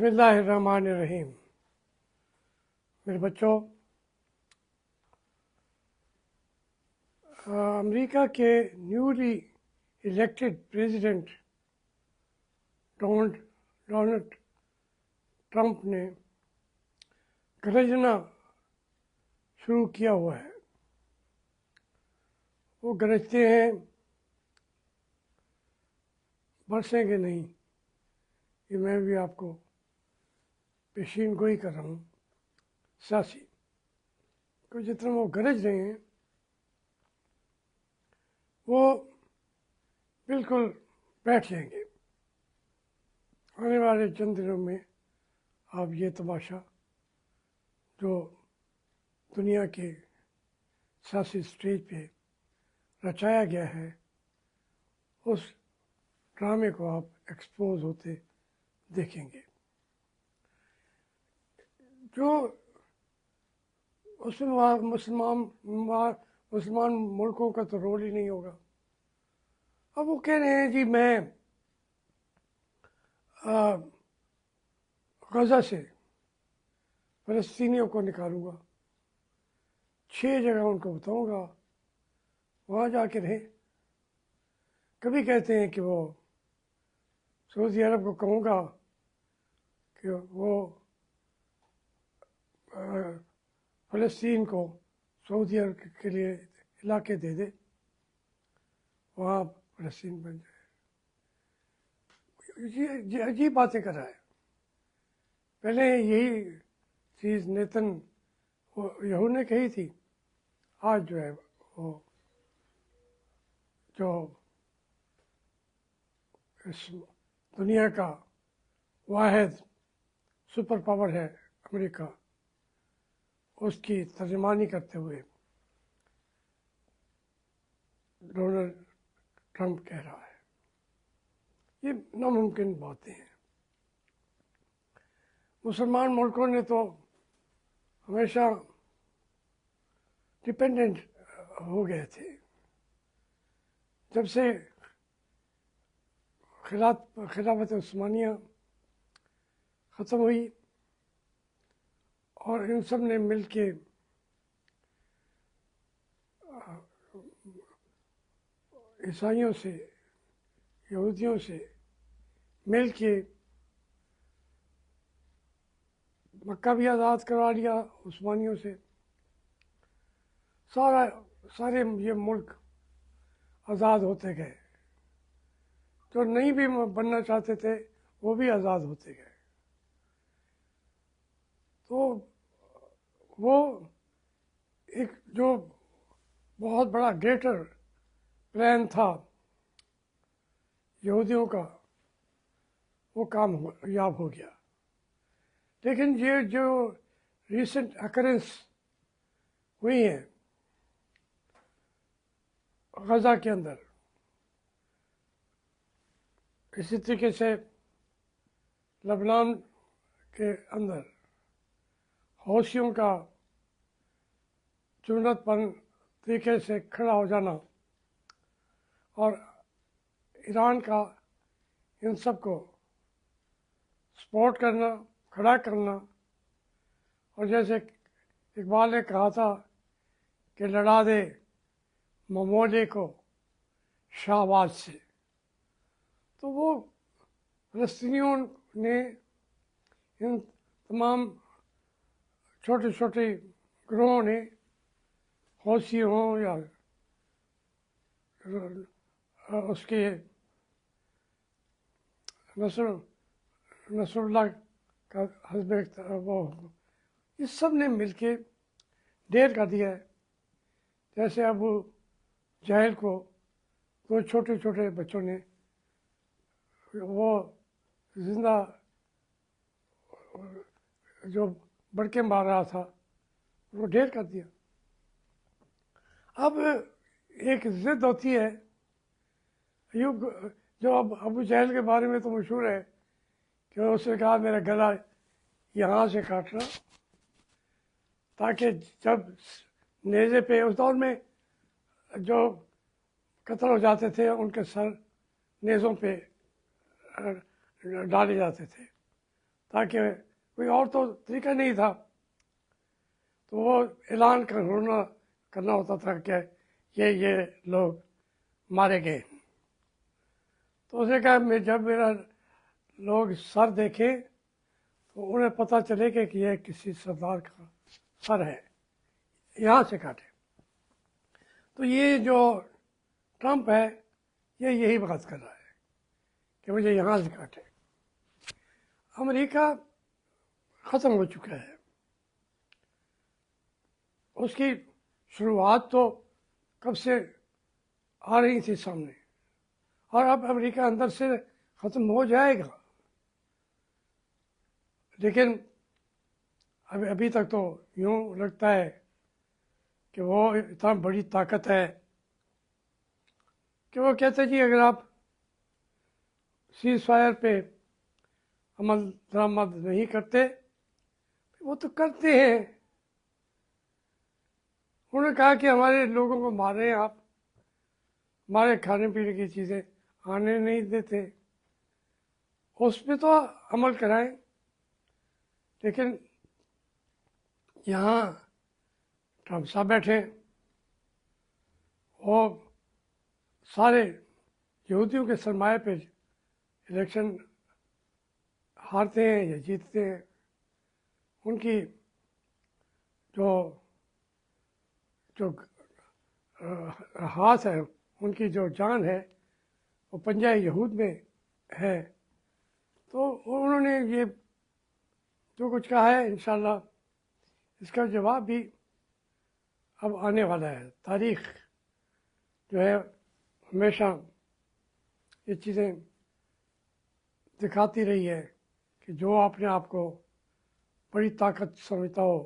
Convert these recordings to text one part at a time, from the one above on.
بسم اللہ الرحمن الرحیم. میرے بچوں، امریکہ کے newly elected president Donald Trump نے گرجنا شروع کیا ہوا ہے. وہ گرجتے ہیں، برسیں گے نہیں. یہ میں بھی آپ کو پیشین گوئی کر رہا ہوں. سیاسی کو جتنا وہ گرج رہے ہیں وہ بالکل بیٹھ جائیں گے. آنے والے چند دنوں میں آپ یہ تماشا جو دنیا کے سیاسی اسٹیج پہ رچایا گیا ہے، اس ڈرامے کو آپ ایکسپوز ہوتے دیکھیں گے. جو اس میں مسلمان ملکوں کا تو رول ہی نہیں ہوگا. اب وہ کہہ رہے ہیں جی میں غزہ سے فلسطینیوں کو نکالوں گا، 6 جگہ ان کو بتاؤں گا، وہاں جا کے رہیں. کبھی کہتے ہیں کہ وہ سعودی عرب کو کہوں گا کہ وہ فلسطین کو سعودی عرب کے لیے علاقے دے دے، وہاں فلسطین بن جائے. یہ عجیب باتیں کر رہا ہے. پہلے یہی چیز نیتن یہود نے کہی تھی. آج جو ہے وہ جو اس دنیا کا واحد سپر پاور ہے امریکہ، اس کی ترجمانی کرتے ہوئے ڈونلڈ ٹرمپ کہہ رہا ہے یہ ناممکن باتیں ہیں. مسلمان ملکوں نے تو ہمیشہ ڈپینڈنٹ ہو گئے تھے. جب سے خلافت عثمانیہ ختم ہوئی اور ان سب نے مل کے عیسائیوں سے، یہودیوں سے مل کے مکہ بھی آزاد کروا لیا عثمانیوں سے، سارے یہ ملک آزاد ہوتے گئے. جو نہیں بھی بننا چاہتے تھے وہ بھی آزاد ہوتے گئے. تو وہ ایک جو بہت بڑا گریٹر پلان تھا یہودیوں کا، وہ کامیاب ہو گیا. لیکن یہ جو ریسنٹ اکرنس ہوئی ہیں غزہ کے اندر، اسی طریقے سے لبنان کے اندر حوثیوں کا جنت پن طریقے سے کھڑا ہو جانا اور ایران کا ان سب کو سپورٹ کرنا، کھڑا کرنا، اور جیسے اقبال نے کہا تھا کہ لڑا دے مموجے کو شہباز سے. تو وہ فلسطینیوں نے ان تمام چھوٹے چھوٹے گروہوں نے، حوثی ہوں یا اس کے نصر اللہ کا حزب، وہ اس سب نے مل کے ڈیر کر دیا ہے. جیسے ابو جہل کو 2 چھوٹے چھوٹے بچوں نے وہ زندہ جو بڑکے مار رہا تھا وہ ڈھیر کر دیا. اب ایک ضد ہوتی ہے. ایوب جو اب ابو جہل کے بارے میں تو مشہور ہے کہ اس نے کہا میرا گلا یہاں سے کاٹنا، تاکہ جب نیزے پہ، اس دور میں جو قتل ہو جاتے تھے ان کے سر نیزوں پہ ڈالے جاتے تھے تاکہ کوئی اور تو طریقہ نہیں تھا، تو وہ اعلان کرنا ہوتا تھا کہ یہ لوگ مارے گئے۔ تو اس نے کہا جب میرا لوگ سر دیکھیں تو انہیں پتہ چلے کہ یہ کسی سردار کا سر ہے، یہاں سے کاٹے۔ تو یہ جو ٹرمپ ہے یہ یہی بات کر رہا ہے کہ مجھے یہاں سے کاٹے۔ امریکہ ختم ہو چکا ہے، اس کی شروعات تو کب سے آ رہی تھی سامنے، اور اب امریکہ اندر سے ختم ہو جائے گا، لیکن ابھی تک تو یوں لگتا ہے کہ وہ اتنا بڑی طاقت ہے کہ وہ کہتے جی اگر آپ سیز فائر پہ عمل درآمد نہیں کرتے، وہ تو کرتے ہیں۔ انہوں نے کہا کہ ہمارے لوگوں کو مار رہے ہیں آپ، ہمارے کھانے پینے کی چیزیں آنے نہیں دیتے، اس پہ تو عمل کرائیں۔ لیکن یہاں ٹرمپ صاحب بیٹھے، وہ سارے یہودیوں کے سرمایہ پہ الیکشن ہارتے ہیں یا جیتتے ہیں، ان کی جو ہاتھ ہے، ان کی جو جان ہے وہ پنجہ یہود میں ہے۔ تو انہوں نے یہ جو کچھ کہا ہے انشاءاللہ اس کا جواب بھی اب آنے والا ہے۔ تاریخ جو ہے ہمیشہ یہ چیزیں دکھاتی رہی ہے کہ جو اپنے آپ کو بڑی طاقت سمجھتا ہو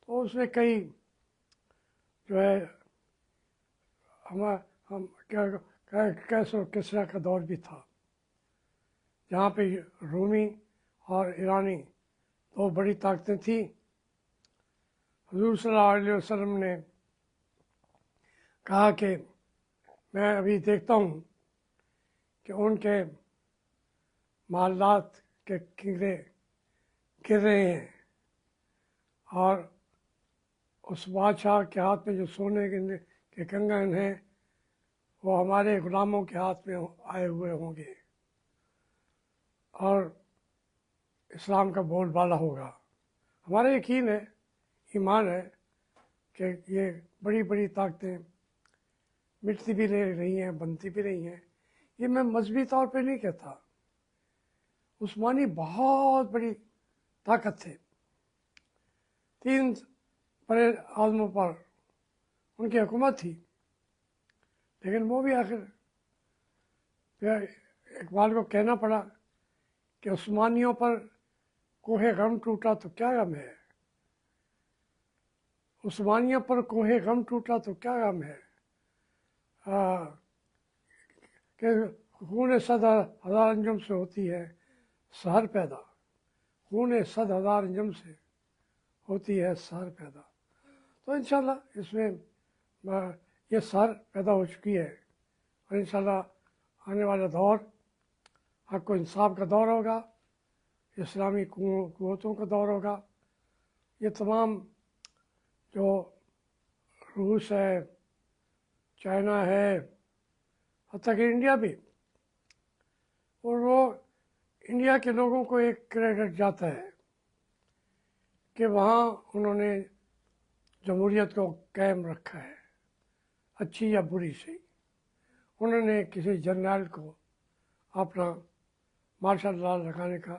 تو اس میں کئی جو ہے ہم کیسو کسرا کا دور بھی تھا، جہاں پہ رومی اور ایرانی دو بڑی طاقتیں تھیں۔ حضور صلی اللہ علیہ وسلم نے کہا کہ میں ابھی دیکھتا ہوں کہ ان کے محلات کے کنگرے گر رہے ہیں، اور اس بادشاہ کے ہاتھ میں جو سونے کے کنگن ہیں وہ ہمارے غلاموں کے ہاتھ میں آئے ہوئے ہوں گے، اور اسلام کا بول بالا ہوگا۔ ہمارا یقین ہے، ایمان ہے کہ یہ بڑی بڑی طاقتیں مٹتی بھی رہی ہیں، بنتی بھی رہی ہیں۔ یہ میں مذہبی طور پہ نہیں کہتا، عثمانی بہت بڑی طاقت تھے، 3 بڑے اعظموں پر ان کی حکومت تھی، لیکن وہ بھی آخر اقبال کو کہنا پڑا کہ عثمانیوں پر کوہ غم ٹوٹا تو کیا غم ہے، عثمانیوں پر کوہ غم ٹوٹا تو کیا غم ہے، کہ خون 100,000 انجم سے ہوتی ہے سحر پیدا، خون 100,000 انجم سے ہوتی ہے سحر پیدا۔ تو انشاءاللہ اس میں یہ سحر پیدا ہو چکی ہے، اور انشاءاللہ آنے والا دور حق و انصاف کا دور ہوگا، اسلامی قوتوں کا دور ہوگا۔ یہ تمام جو روس ہے، چائنا ہے، حتیٰ کہ انڈیا بھی، اور وہ انڈیا کے لوگوں کو ایک کریڈٹ جاتا ہے کہ وہاں انہوں نے جمہوریت کو قائم رکھا ہے، اچھی یا بری سے۔ انہوں نے کسی جرنیل کو اپنا مارشل لا لگانے کا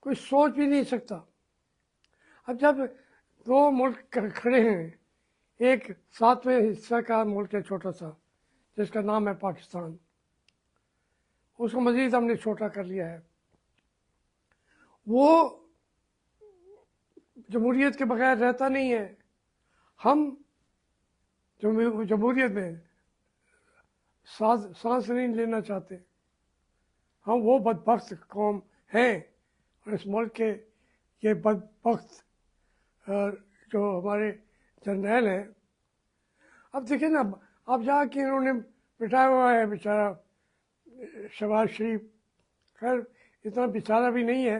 کوئی سوچ بھی نہیں سکتا۔ اب جب 2 ملک کھڑے ہیں، ایک 7ویں حصہ کا ملک ہے چھوٹا سا جس کا نام ہے پاکستان، اس کو مزید ہم نے چھوٹا کر لیا ہے، وہ جمہوریت کے بغیر رہتا نہیں ہے۔ ہم جمہوریت میں سانس نہیں لینا چاہتے، ہم وہ بدبخت قوم ہیں، اور اس ملک کے یہ بدبخت جو ہمارے جرنیل ہیں۔ اب دیکھیں نا، اب جا کے انہوں نے بٹھایا ہوا ہے بیچارہ شہباز شریف، خیر اتنا بیچارہ بھی نہیں ہے،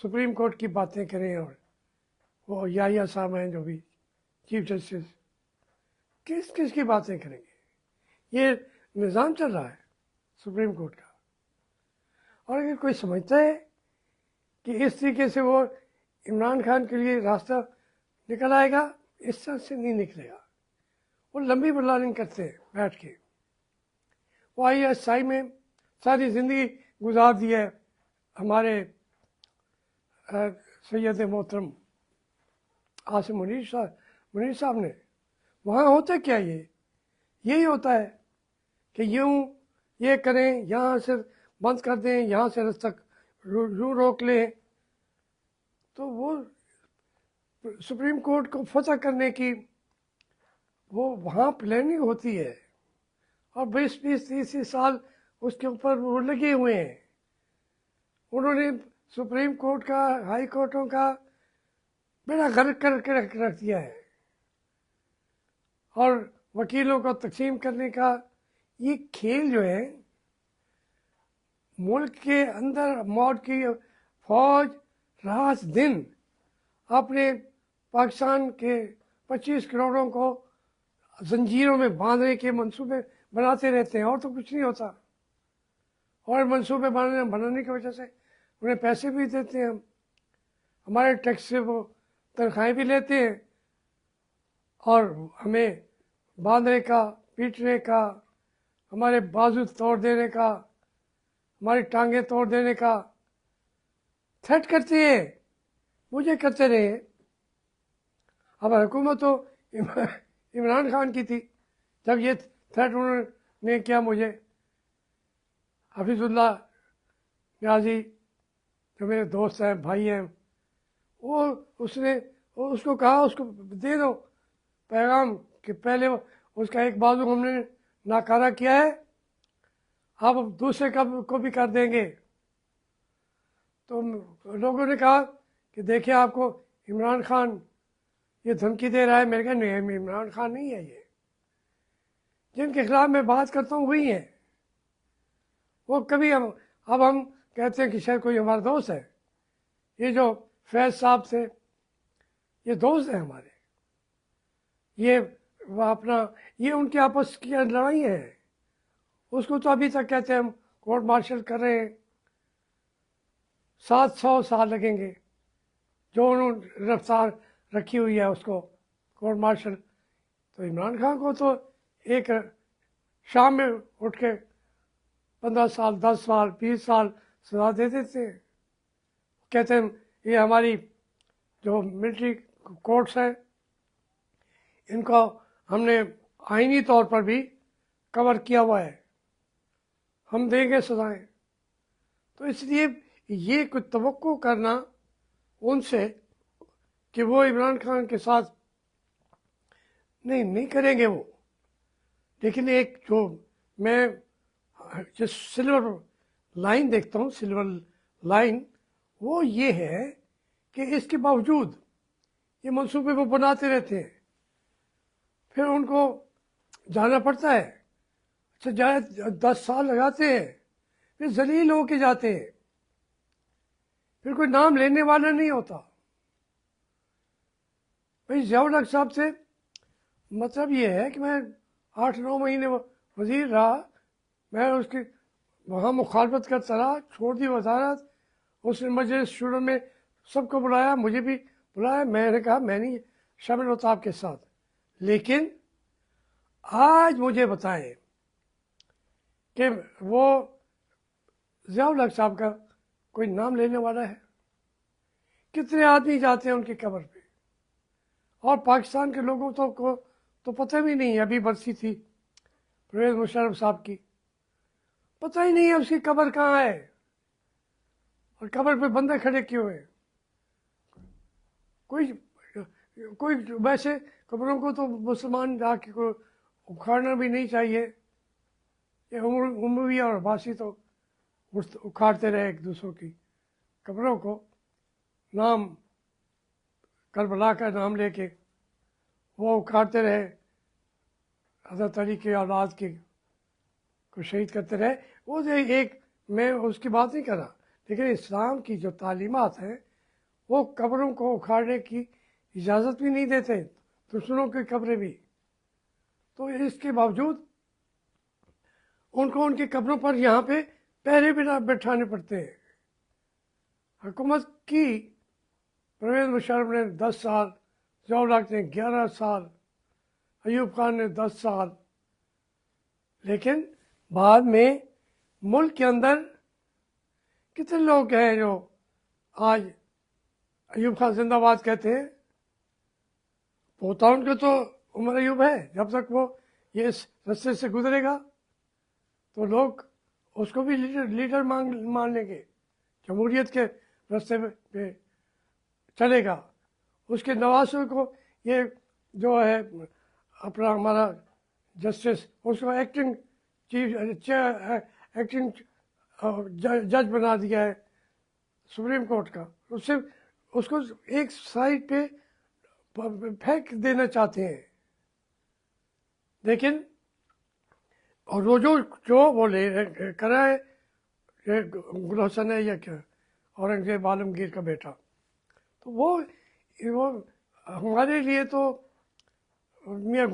سپریم کورٹ کی باتیں کریں اور وہ یا صاحب ہیں جو بھی چیف جسٹس، کس کس کی باتیں کریں گے؟ یہ نظام چل رہا ہے سپریم کورٹ کا. اور اگر کوئی سمجھتا ہے کہ اس طریقے سے وہ عمران خان کے لیے راستہ نکل آئے گا، اس طرح سے نہیں نکلے گا. وہ لمبی پلاننگ کرتے ہیں بیٹھ کے. وہ ISI میں ساری زندگی گزار دی ہے ہمارے سید محترم عاصم منیر صاحب نے. وہاں ہوتا کیا یہی ہوتا ہے کہ یہ کریں، یہاں سے بند کر دیں، یہاں سے رستہ روک لیں. تو وہ سپریم کورٹ کو فتح کرنے کی وہ وہاں پلاننگ ہوتی ہے، اور 20-30 سال اس کے اوپر وہ لگے ہوئے ہیں. انہوں نے سپریم کورٹ کا، ہائی کورٹوں کا بیڑا غرق کر کے رکھ دیا ہے. اور وکیلوں کو تقسیم کرنے کا یہ کھیل جو ہے، ملک کے اندر موت کی فوج رات دن اپنے پاکستان کے 25 کروڑوں کو زنجیروں میں باندھنے کے منصوبے بناتے رہتے ہیں، اور تو کچھ نہیں ہوتا. اور منصوبے بنانے کی وجہ سے انہیں پیسے بھی دیتے ہیں، ہمارے ٹیکس سے وہ تنخواہیں بھی لیتے ہیں، اور ہمیں باندھنے کا، پیٹنے کا، ہمارے بازو توڑ دینے کا، ہماری ٹانگیں توڑ دینے کا تھریٹ کرتے ہیں. مجھے کرتے رہے. اب حکومت تو عمران خان کی تھی جب یہ تھریٹ انہوں نے کیا مجھے. حفیظ اللہ نیازی جو میرے دوست ہیں، بھائی ہیں، اس کو کہا اس کو دے دو پیغام کہ پہلے اس کا ایک بازو ہم نے ناکارہ کیا ہے، اب دوسرے کو بھی کر دیں گے. تو لوگوں نے کہا کہ دیکھیں آپ کو عمران خان یہ دھمکی دے رہا ہے. میں نے کہا نہیں، عمران خان نہیں ہے، یہ جن کے خلاف میں بات کرتا ہوں وہی ہیں. وہ کبھی اب ہم کہتے ہیں کہ شاید کوئی ہمارا دوست ہے. یہ جو فیض صاحب تھے یہ دوست ہیں ہمارے. یہ یہ ان کے آپس کی لڑائی ہے. اس کو تو ابھی تک کہتے ہیں ہم کورٹ مارشل کر رہے ہیں. 700 سال لگیں گے جو انہوں نے رفتار رکھی ہوئی ہے اس کو کورٹ مارشل. تو عمران خان کو تو ایک شام میں اٹھ کے 15 سال، 10 سال، 20 سال سزا دے دیتے ہیں. کہتے ہیں یہ ہماری جو ملٹری کورٹس ہیں ان کو ہم نے آئینی طور پر بھی کور کیا ہوا ہے، ہم دیں گے سزائیں. تو اس لیے یہ کچھ توقع کرنا ان سے کہ وہ عمران خان کے ساتھ نہیں کریں گے وہ. لیکن ایک جو میں جو سلور لائن دیکھتا ہوں، سلور لائن وہ یہ ہے کہ اس کے باوجود یہ منصوبے وہ بناتے رہتے ہیں، پھر ان کو جانا پڑتا ہے. اچھا جائے 10 سال لگاتے ہیں، پھر ذلیل ہو کے جاتے ہیں، پھر کوئی نام لینے والا نہیں ہوتا. بھائی ضیاء الحق صاحب سے مطلب یہ ہے کہ میں 8-9 مہینے وزیر رہا، میں اس کی وہاں مخالفت کرتا رہا، چھوڑ دی وزارت. اس نے مجلس شورا میں سب کو بلایا، مجھے بھی بلایا. میں نے کہا میں نہیں شامل ہوتا آپ کے ساتھ. لیکن آج مجھے بتائیں کہ وہ ضیاء الحق صاحب کا کوئی نام لینے والا ہے؟ کتنے آدمی جاتے ہیں ان کی قبر پہ؟ اور پاکستان کے لوگوں کو تو پتہ بھی نہیں. ابھی برسی تھی پرویز مشرف صاحب کی، پتہ ہی نہیں ہے اس کی قبر کہاں ہے، اور قبر پہ بندے کھڑے کیے ہوئے. کوئی ویسے قبروں کو تو مسلمان جا کے اکھاڑنا بھی نہیں چاہیے. یہ اموی اور عباسی تو اکھاڑتے رہے ایک دوسروں کی قبروں کو، نام کربلا کا نام لے کے وہ اکھاڑتے رہے، حضرت علی کے اولاد کے کو شہید کرتے رہے. وہ ایک میں اس کی بات نہیں کر رہا، لیکن اسلام کی جو تعلیمات ہیں وہ قبروں کو اکھاڑنے کی اجازت بھی نہیں دیتے، دوسروں کی قبریں بھی. تو اس کے باوجود ان کو ان کی قبروں پر یہاں پہ پہرے بھی نہ بٹھانے پڑتے ہیں. حکومت کی پرویز مشرف نے 10 سال، ضیاء الحق نے 11 سال، ایوب خان نے 10 سال. لیکن بعد میں ملک کے اندر کتنے لوگ ہیں جو آج ایوب خان زندہ باد کہتے ہیں؟ پوتا ان کے تو عمر ایوب ہے. جب تک وہ یہ اس رستے سے گزرے گا تو لوگ اس کو بھی لیڈر مان لیں گے، جمہوریت کے رستے پہ چلے گا. اس کے نواسوں کو یہ جو ہے اپنا ہمارا جسٹس، اس کو ایکٹنگ ایکٹنگ جج بنا دیا ہے سپریم کورٹ کا. اس کو ایک سائڈ پہ پھینک دینا چاہتے ہیں. لیکن اور وہ جو بولے کرا ہے گل حسن ہے یا کیا، اورنگزیب عالمگیر کا بیٹا، تو وہ ہمارے لیے تو میاں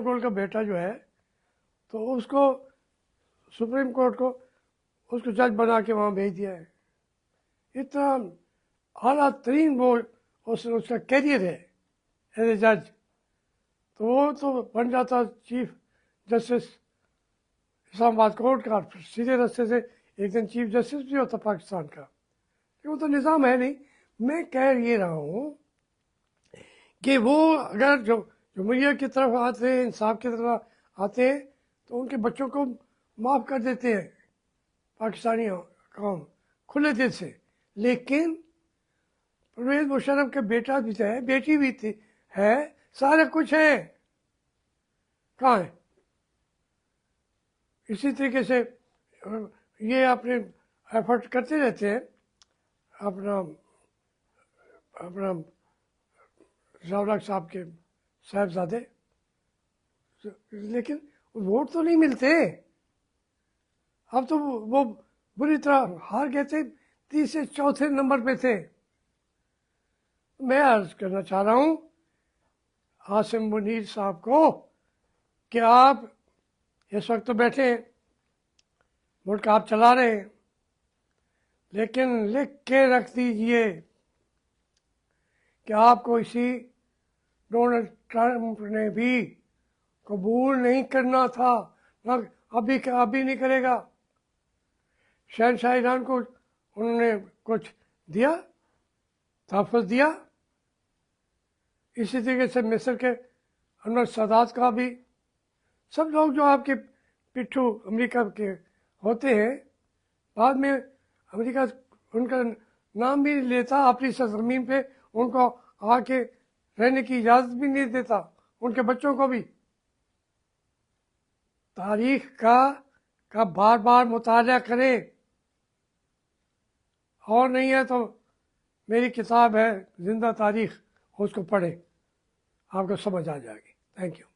گل کا بیٹا جو ہے، تو اس کو سپریم کورٹ کو اس کو جج بنا کے وہاں بھیج دیا ہے. اتنا اعلیٰ ترین وہ اس کا کیریئر ہے ایز اے جج. تو وہ تو بن جاتا چیف جسٹس اسلام آباد کورٹ کا، سیدھے رستے سے ایک دن چیف جسٹس بھی ہوتا پاکستان کا. وہ تو نظام ہے نہیں. میں کہہ یہ رہا ہوں کہ وہ اگر جو جمہوریت کی طرف آتے ہیں، انصاف کی طرف آتے ہیں، تو ان کے بچوں کو معاف کر دیتے ہیں پاکستانی قوم کھلے دل سے. لیکن پرویز مشرف کا بیٹا بھی ہے، بیٹی بھی ہے، سارا کچھ ہے، کہاں ہے؟ اسی طریقے سے یہ اپنے ایفرٹ کرتے رہتے ہیں اپنا ضیاء الحق صاحب کے صاحبزادے، لیکن ووٹ تو نہیں ملتے. اب تو وہ بری طرح ہار گئے تھے، 3 سے 4 نمبر پہ تھے. میں عرض کرنا چاہ رہا ہوں عاصم منیر صاحب کو کہ آپ اس وقت تو بیٹھے ہیں، ملک آپ چلا رہے ہیں، لیکن لکھ کے رکھ دیجئے کہ آپ کو اسی ڈونلڈ ٹرمپ نے بھی قبول نہیں کرنا تھا، ابھی نہیں کرے گا. شہنشاہ ایران کو انہوں نے کچھ دیا، تحفظ دیا. اسی طریقے سے مصر کے انور سادات کا بھی. سب لوگ جو آپ کے پٹھو امریکہ کے ہوتے ہیں، بعد میں امریکہ ان کا نام بھی نہیں لیتا اپنی سرزمین پہ، ان کو آ کے رہنے کی اجازت بھی نہیں دیتا، ان کے بچوں کو بھی. تاریخ کا بار بار مطالعہ کرے، اور نہیں ہے تو میری کتاب ہے زندہ تاریخ، اس کو پڑھیں، آپ کو سمجھ آ جائے گی. Thank you.